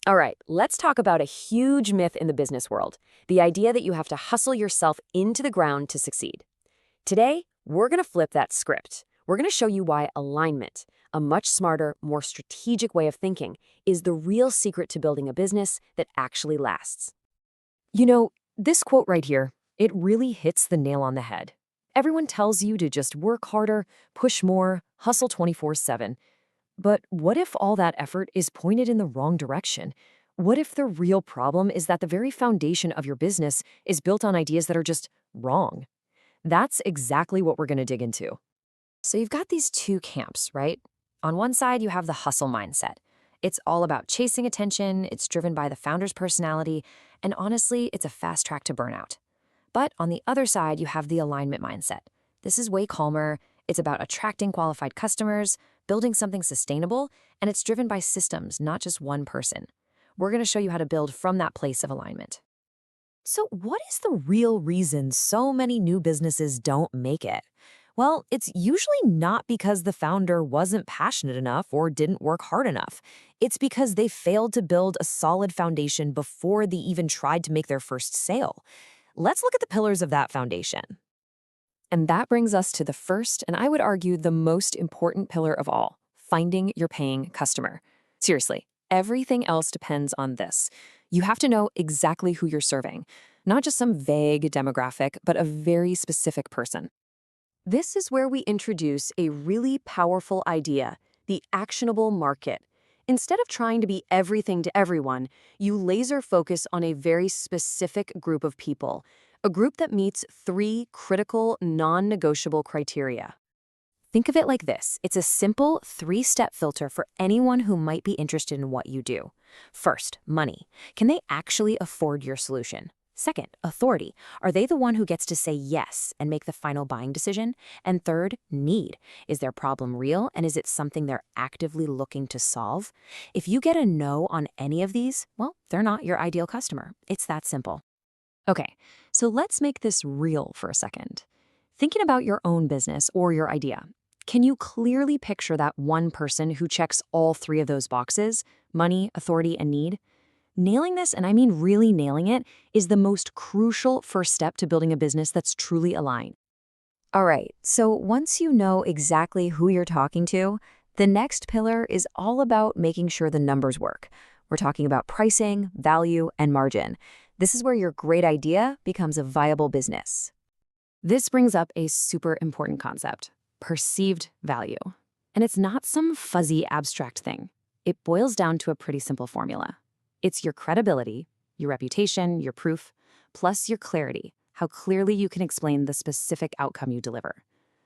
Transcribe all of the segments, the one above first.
All right, let's talk about a huge myth in the business world, the idea that you have to hustle yourself into the ground to succeed. Today, we're going to flip that script. We're going to show you why alignment, a much smarter, more strategic way of thinking, is the real secret to building a business that actually lasts. You know, this quote right here, it really hits the nail on the head. Everyone tells you to just work harder, push more, hustle 24/7. But what if all that effort is pointed in the wrong direction? What if the real problem is that the very foundation of your business is built on ideas that are just wrong? That's exactly what we're going to dig into. So you've got these two camps, right? On one side, you have the hustle mindset. It's all about chasing attention, it's driven by the founder's personality, and honestly, it's a fast track to burnout. But on the other side, you have the alignment mindset. This is way calmer, it's about attracting qualified customers, building something sustainable, and it's driven by systems, not just one person. We're going to show you how to build from that place of alignment. So what is the real reason so many new businesses don't make it? Well, it's usually not because the founder wasn't passionate enough or didn't work hard enough. It's because they failed to build a solid foundation before they even tried to make their first sale. Let's look at the pillars of that foundation. And that brings us to the first, and I would argue the most important pillar of all, finding your paying customer. Seriously, everything else depends on this. You have to know exactly who you're serving, not just some vague demographic, but a very specific person. This is where we introduce a really powerful idea, the actionable market. Instead of trying to be everything to everyone, you laser focus on a very specific group of people, a group that meets three critical, non-negotiable criteria. Think of it like this. It's a simple three-step filter for anyone who might be interested in what you do. First, money. Can they actually afford your solution? Second, authority. Are they the one who gets to say yes and make the final buying decision? And third, need. Is their problem real, and is it something they're actively looking to solve? If you get a no on any of these, well, they're not your ideal customer. It's that simple. Okay, so let's make this real for a second. Thinking about your own business or your idea, can you clearly picture that one person who checks all three of those boxes, money, authority, and need? Nailing this, and I mean really nailing it, is the most crucial first step to building a business that's truly aligned. All right, so once you know exactly who you're talking to, the next pillar is all about making sure the numbers work. We're talking about pricing, value, and margin. This is where your great idea becomes a viable business. This brings up a super important concept, perceived value. And it's not some fuzzy abstract thing. It boils down to a pretty simple formula. It's your credibility, your reputation, your proof, plus your clarity, how clearly you can explain the specific outcome you deliver.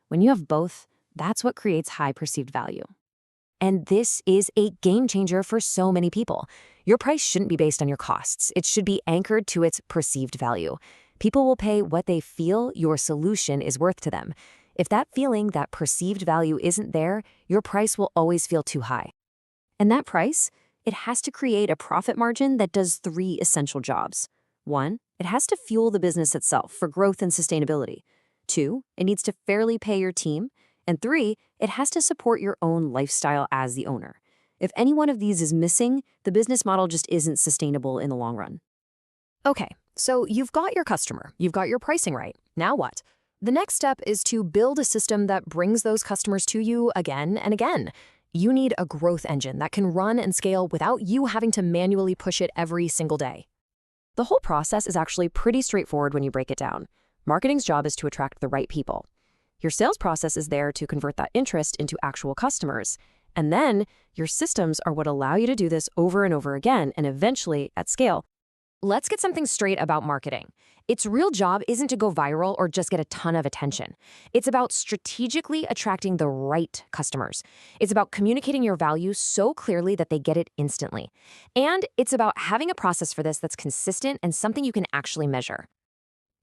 When you have both, that's what creates high perceived value. And this is a game changer for so many people. Your price shouldn't be based on your costs. It should be anchored to its perceived value. People will pay what they feel your solution is worth to them. If that feeling, that perceived value isn't there, your price will always feel too high. And that price, it has to create a profit margin that does three essential jobs. One, it has to fuel the business itself for growth and sustainability. Two, it needs to fairly pay your team. And three, it has to support your own lifestyle as the owner. If any one of these is missing, the business model just isn't sustainable in the long run. Okay, so you've got your customer, you've got your pricing right. Now what? The next step is to build a system that brings those customers to you again and again. You need a growth engine that can run and scale without you having to manually push it every single day. The whole process is actually pretty straightforward when you break it down. Marketing's job is to attract the right people. Your sales process is there to convert that interest into actual customers. And then your systems are what allow you to do this over and over again and eventually at scale. Let's get something straight about marketing. Its real job isn't to go viral or just get a ton of attention. It's about strategically attracting the right customers. It's about communicating your value so clearly that they get it instantly. And it's about having a process for this that's consistent and something you can actually measure.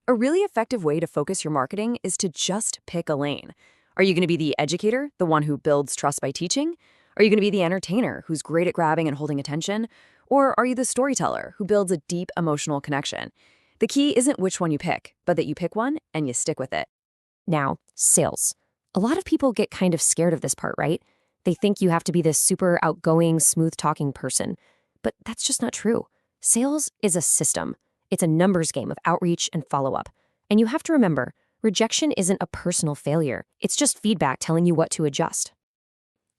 A really effective way to focus your marketing is to just pick a lane. Are you going to be the educator, the one who builds trust by teaching? Are you going to be the entertainer who's great at grabbing and holding attention? Or are you the storyteller who builds a deep emotional connection? The key isn't which one you pick, but that you pick one and you stick with it. Now, sales. A lot of people get kind of scared of this part, right? They think you have to be this super outgoing, smooth-talking person. but that's just not true. Sales is a system. It's a numbers game of outreach and follow-up. And you have to remember, rejection isn't a personal failure. It's just feedback telling you what to adjust.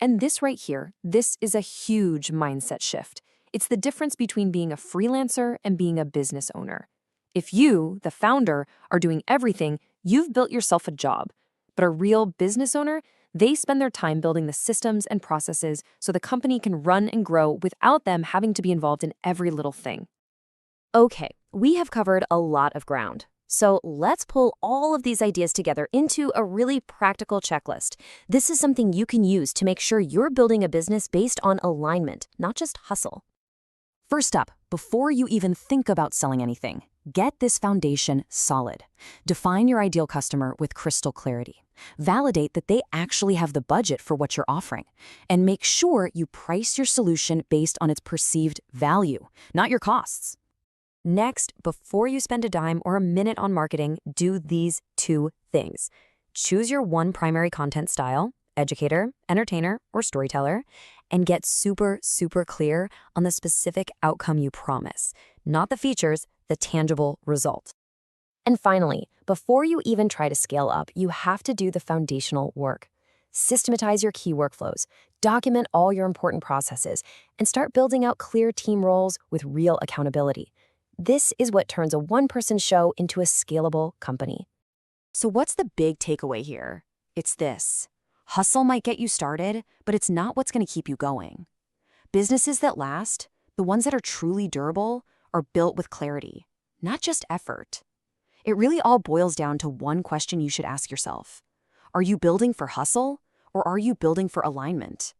And this right here, this is a huge mindset shift. It's the difference between being a freelancer and being a business owner. If you, the founder, are doing everything, you've built yourself a job. But a real business owner, they spend their time building the systems and processes so the company can run and grow without them having to be involved in every little thing. Okay, we have covered a lot of ground. So let's pull all of these ideas together into a really practical checklist. This is something you can use to make sure you're building a business based on alignment, not just hustle. First up, before you even think about selling anything, get this foundation solid. Define your ideal customer with crystal clarity. Validate that they actually have the budget for what you're offering. And make sure you price your solution based on its perceived value, not your costs. Next, before you spend a dime or a minute on marketing, do these two things. Choose your one primary content style, educator, entertainer, or storyteller, and get super clear on the specific outcome you promise, not the features, the tangible result. And finally, before you even try to scale up, you have to do the foundational work. Systematize your key workflows, document all your important processes, and start building out clear team roles with real accountability. This is what turns a one-person show into a scalable company. So what's the big takeaway here? It's this. Hustle might get you started, but it's not what's going to keep you going. Businesses that last, the ones that are truly durable, are built with clarity, not just effort. It really all boils down to one question you should ask yourself. Are you building for hustle, or are you building for alignment?